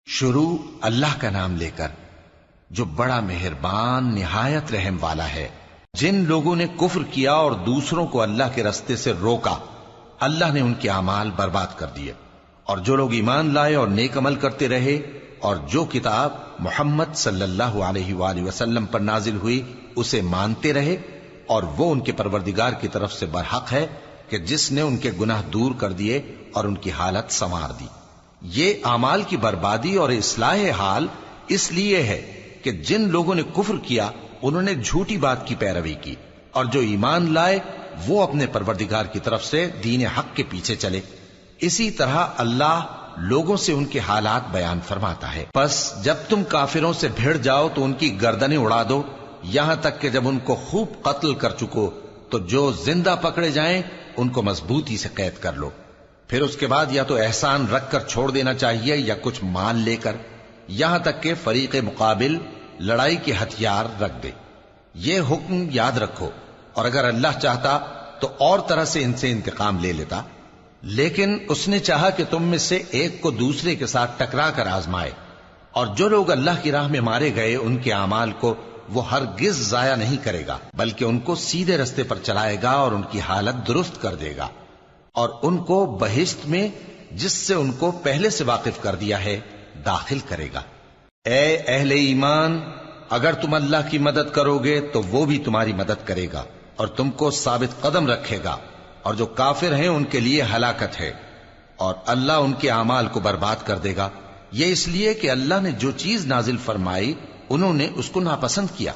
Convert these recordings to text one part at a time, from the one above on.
شروع اللہ کا نام لے کر جو بڑا مہربان نہایت رحم والا ہے۔ جن لوگوں نے کفر کیا اور دوسروں کو اللہ کے رستے سے روکا، اللہ نے ان کے اعمال برباد کر دیے، اور جو لوگ ایمان لائے اور نیک عمل کرتے رہے اور جو کتاب محمد صلی اللہ علیہ وآلہ وسلم پر نازل ہوئی اسے مانتے رہے، اور وہ ان کے پروردگار کی طرف سے برحق ہے کہ جس نے ان کے گناہ دور کر دیے اور ان کی حالت سنوار دی۔ یہ اعمال کی بربادی اور اصلاح حال اس لیے ہے کہ جن لوگوں نے کفر کیا انہوں نے جھوٹی بات کی پیروی کی، اور جو ایمان لائے وہ اپنے پروردگار کی طرف سے دین حق کے پیچھے چلے۔ اسی طرح اللہ لوگوں سے ان کے حالات بیان فرماتا ہے۔ پس جب تم کافروں سے بھیڑ جاؤ تو ان کی گردنیں اڑا دو، یہاں تک کہ جب ان کو خوب قتل کر چکو تو جو زندہ پکڑے جائیں ان کو مضبوطی سے قید کر لو۔ پھر اس کے بعد یا تو احسان رکھ کر چھوڑ دینا چاہیے یا کچھ مال لے کر، یہاں تک کہ فریق مقابل لڑائی کے ہتھیار رکھ دے۔ یہ حکم یاد رکھو، اور اگر اللہ چاہتا تو اور طرح سے ان سے انتقام لے لیتا، لیکن اس نے چاہا کہ تم میں سے ایک کو دوسرے کے ساتھ ٹکرا کر آزمائے، اور جو لوگ اللہ کی راہ میں مارے گئے ان کے اعمال کو وہ ہرگز ضائع نہیں کرے گا، بلکہ ان کو سیدھے رستے پر چلائے گا اور ان کی حالت درست کر دے گا، اور ان کو بہشت میں جس سے ان کو پہلے سے واقف کر دیا ہے داخل کرے گا۔ اے اہل ایمان، اگر تم اللہ کی مدد کرو گے تو وہ بھی تمہاری مدد کرے گا اور تم کو ثابت قدم رکھے گا، اور جو کافر ہیں ان کے لیے ہلاکت ہے، اور اللہ ان کے اعمال کو برباد کر دے گا۔ یہ اس لیے کہ اللہ نے جو چیز نازل فرمائی انہوں نے اس کو ناپسند کیا،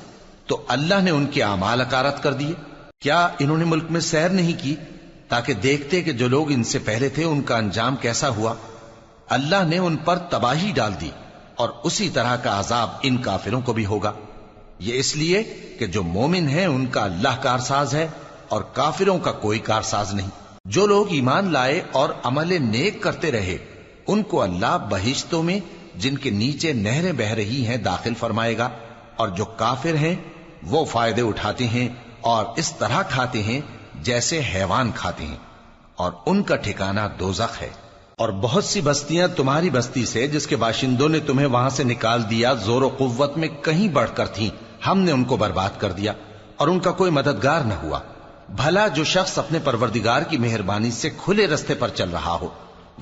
تو اللہ نے ان کے اعمال اکارت کر دیے۔ کیا انہوں نے ملک میں سیر نہیں کی تاکہ دیکھتے کہ جو لوگ ان سے پہلے تھے ان کا انجام کیسا ہوا؟ اللہ نے ان پر تباہی ڈال دی، اور اسی طرح کا عذاب ان کافروں کو بھی ہوگا۔ یہ اس لیے کہ جو مومن ہیں ان کا اللہ کارساز ہے اور کافروں کا کوئی کارساز نہیں۔ جو لوگ ایمان لائے اور عمل نیک کرتے رہے ان کو اللہ بہشتوں میں جن کے نیچے نہریں بہ رہی ہیں داخل فرمائے گا، اور جو کافر ہیں وہ فائدے اٹھاتے ہیں اور اس طرح کھاتے ہیں جیسے حیوان کھاتے ہیں، اور ان کا ٹھکانہ دوزخ ہے۔ اور بہت سی بستیاں تمہاری بستی سے جس کے باشندوں نے تمہیں وہاں سے نکال دیا زور و قوت میں کہیں بڑھ کر تھیں، ہم نے ان کو برباد کر دیا اور ان کا کوئی مددگار نہ ہوا۔ بھلا جو شخص اپنے پروردگار کی مہربانی سے کھلے رستے پر چل رہا ہو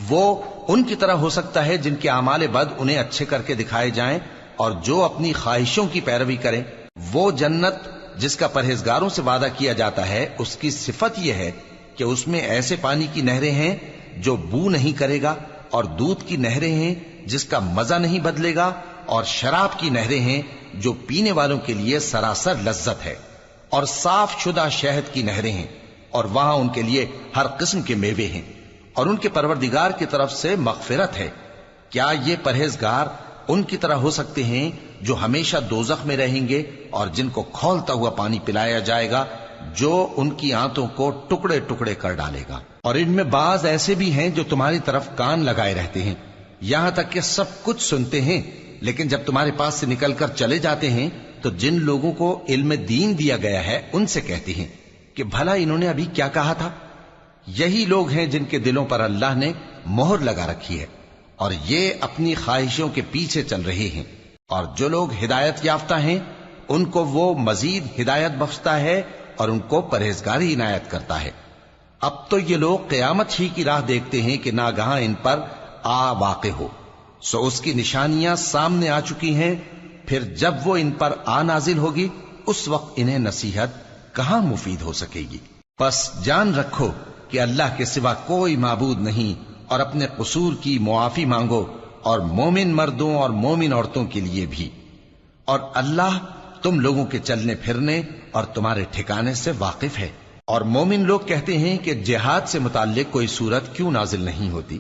وہ ان کی طرح ہو سکتا ہے جن کے اعمال بد انہیں اچھے کر کے دکھائے جائیں، اور جو اپنی خواہشوں کی پیروی کریں وہ جنت جس کا پرہیزگاروں سے وعدہ کیا جاتا ہے اس کی صفت یہ ہے کہ اس میں ایسے پانی کی نہریں ہیں جو بو نہیں کرے گا، اور دودھ کی نہریں ہیں جس کا مزہ نہیں بدلے گا، اور شراب کی نہریں ہیں جو پینے والوں کے لیے سراسر لذت ہے، اور صاف شدہ شہد کی نہریں ہیں، اور وہاں ان کے لیے ہر قسم کے میوے ہیں، اور ان کے پروردگار کی طرف سے مغفرت ہے۔ کیا یہ پرہیزگار ان کی طرح ہو سکتے ہیں جو ہمیشہ دوزخ میں رہیں گے اور جن کو کھولتا ہوا پانی پلایا جائے گا جو ان کی آنتوں کو ٹکڑے ٹکڑے کر ڈالے گا؟ اور ان میں بعض ایسے بھی ہیں جو تمہاری طرف کان لگائے رہتے ہیں، یہاں تک کہ سب کچھ سنتے ہیں، لیکن جب تمہارے پاس سے نکل کر چلے جاتے ہیں تو جن لوگوں کو علم دین دیا گیا ہے ان سے کہتے ہیں کہ بھلا انہوں نے ابھی کیا کہا تھا؟ یہی لوگ ہیں جن کے دلوں پر اللہ نے مہر لگا رکھی ہے، اور یہ اپنی خواہشوں کے پیچھے چل رہے ہیں۔ اور جو لوگ ہدایت یافتہ ہیں ان کو وہ مزید ہدایت بخشتا ہے اور ان کو پرہیزگاری عنایت کرتا ہے۔ اب تو یہ لوگ قیامت ہی کی راہ دیکھتے ہیں کہ ناگہاں ان پر آ واقع ہو، سو اس کی نشانیاں سامنے آ چکی ہیں، پھر جب وہ ان پر آ نازل ہوگی اس وقت انہیں نصیحت کہاں مفید ہو سکے گی۔ پس جان رکھو کہ اللہ کے سوا کوئی معبود نہیں، اور اپنے قصور کی معافی مانگو، اور مومن مردوں اور مومن عورتوں کے لیے بھی، اور اللہ تم لوگوں کے چلنے پھرنے اور تمہارے ٹھکانے سے واقف ہے۔ اور مومن لوگ کہتے ہیں کہ جہاد سے متعلق کوئی سورت کیوں نازل نہیں ہوتی،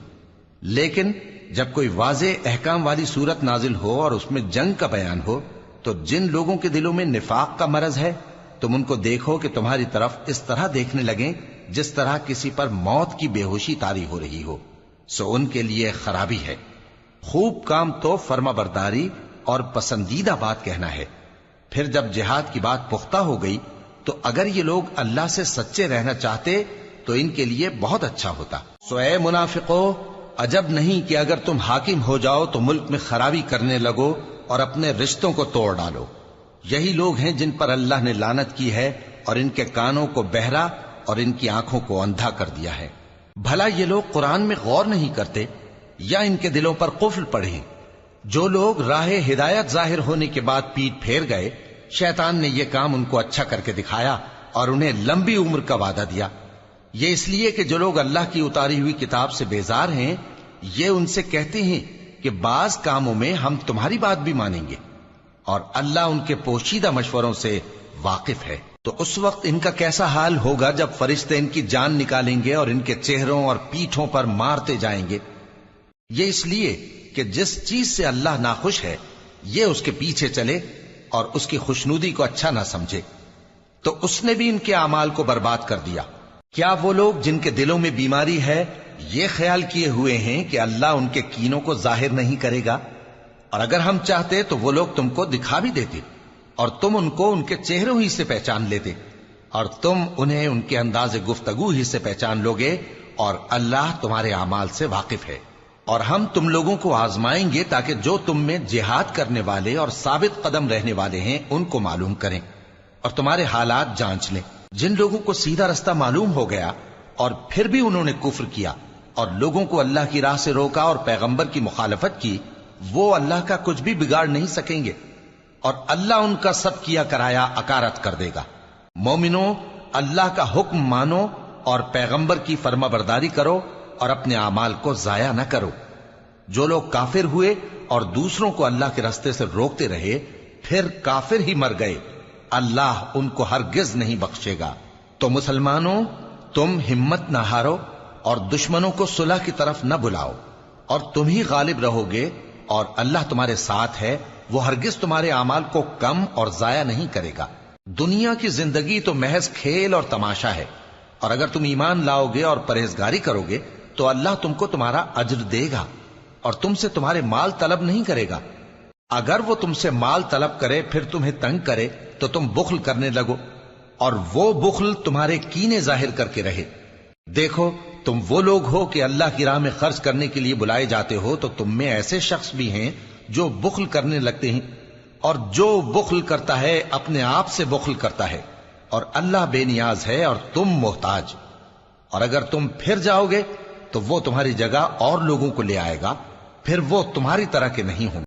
لیکن جب کوئی واضح احکام والی سورت نازل ہو اور اس میں جنگ کا بیان ہو تو جن لوگوں کے دلوں میں نفاق کا مرض ہے تم ان کو دیکھو کہ تمہاری طرف اس طرح دیکھنے لگیں جس طرح کسی پر موت کی بے ہوشی طاری ہو رہی ہو، سو ان کے لیے خرابی ہے۔ خوب کام تو فرما برداری اور پسندیدہ بات کہنا ہے۔ پھر جب جہاد کی بات پختہ ہو گئی تو اگر یہ لوگ اللہ سے سچے رہنا چاہتے تو ان کے لیے بہت اچھا ہوتا۔ سو اے منافقو، عجب نہیں کہ اگر تم حاکم ہو جاؤ تو ملک میں خرابی کرنے لگو اور اپنے رشتوں کو توڑ ڈالو۔ یہی لوگ ہیں جن پر اللہ نے لعنت کی ہے اور ان کے کانوں کو بہرا اور ان کی آنکھوں کو اندھا کر دیا ہے۔ بھلا یہ لوگ قرآن میں غور نہیں کرتے یا ان کے دلوں پر قفل پڑے؟ جو لوگ راہ ہدایت ظاہر ہونے کے بعد پیٹ پھیر گئے، شیطان نے یہ کام ان کو اچھا کر کے دکھایا اور انہیں لمبی عمر کا وعدہ دیا۔ یہ اس لیے کہ جو لوگ اللہ کی اتاری ہوئی کتاب سے بیزار ہیں، یہ ان سے کہتے ہیں کہ بعض کاموں میں ہم تمہاری بات بھی مانیں گے، اور اللہ ان کے پوشیدہ مشوروں سے واقف ہے۔ تو اس وقت ان کا کیسا حال ہوگا جب فرشتے ان کی جان نکالیں گے اور ان کے چہروں اور پیٹھوں پر مارتے جائیں گے۔ یہ اس لیے کہ جس چیز سے اللہ ناخوش ہے یہ اس کے پیچھے چلے اور اس کی خوشنودی کو اچھا نہ سمجھے، تو اس نے بھی ان کے اعمال کو برباد کر دیا۔ کیا وہ لوگ جن کے دلوں میں بیماری ہے یہ خیال کیے ہوئے ہیں کہ اللہ ان کے کینوں کو ظاہر نہیں کرے گا؟ اور اگر ہم چاہتے تو وہ لوگ تم کو دکھا بھی دیتے اور تم ان کو ان کے چہروں ہی سے پہچان لیتے، اور تم انہیں ان کے انداز گفتگو ہی سے پہچان لوگے، اور اللہ تمہارے اعمال سے واقف ہے۔ اور ہم تم لوگوں کو آزمائیں گے تاکہ جو تم میں جہاد کرنے والے اور ثابت قدم رہنے والے ہیں ان کو معلوم کریں اور تمہارے حالات جانچ لیں۔ جن لوگوں کو سیدھا رستہ معلوم ہو گیا اور پھر بھی انہوں نے کفر کیا اور لوگوں کو اللہ کی راہ سے روکا اور پیغمبر کی مخالفت کی، وہ اللہ کا کچھ بھی بگاڑ نہیں سکیں گے، اور اللہ ان کا سب کیا کرایا اکارت کر دے گا۔ مومنوں، اللہ کا حکم مانو اور پیغمبر کی فرما برداری کرو اور اپنے اعمال کو ضائع نہ کرو۔ جو لوگ کافر ہوئے اور دوسروں کو اللہ کے راستے سے روکتے رہے پھر کافر ہی مر گئے، اللہ ان کو ہرگز نہیں بخشے گا۔ تو مسلمانوں، تم ہمت نہ ہارو اور دشمنوں کو صلح کی طرف نہ بلاؤ، اور تم ہی غالب رہو گے، اور اللہ تمہارے ساتھ ہے، وہ ہرگز تمہارے اعمال کو کم اور ضائع نہیں کرے گا۔ دنیا کی زندگی تو محض کھیل اور تماشا ہے، اور اگر تم ایمان لاؤ گے اور پرہیزگاری کرو گے تو اللہ تم کو تمہارا اجر دے گا اور تم سے تمہارے مال طلب نہیں کرے گا۔ اگر وہ تم سے مال طلب کرے پھر تمہیں تنگ کرے تو تم بخل کرنے لگو، اور وہ بخل تمہارے کینے ظاہر کر کے رہے۔ دیکھو، تم وہ لوگ ہو کہ اللہ کی راہ میں خرچ کرنے کے لیے بلائے جاتے ہو، تو تم میں ایسے شخص بھی ہیں جو بخل کرنے لگتے ہیں، اور جو بخل کرتا ہے اپنے آپ سے بخل کرتا ہے، اور اللہ بے نیاز ہے اور تم محتاج۔ اور اگر تم پھر جاؤ گے تو وہ تمہاری جگہ اور لوگوں کو لے آئے گا، پھر وہ تمہاری طرح کے نہیں ہوں۔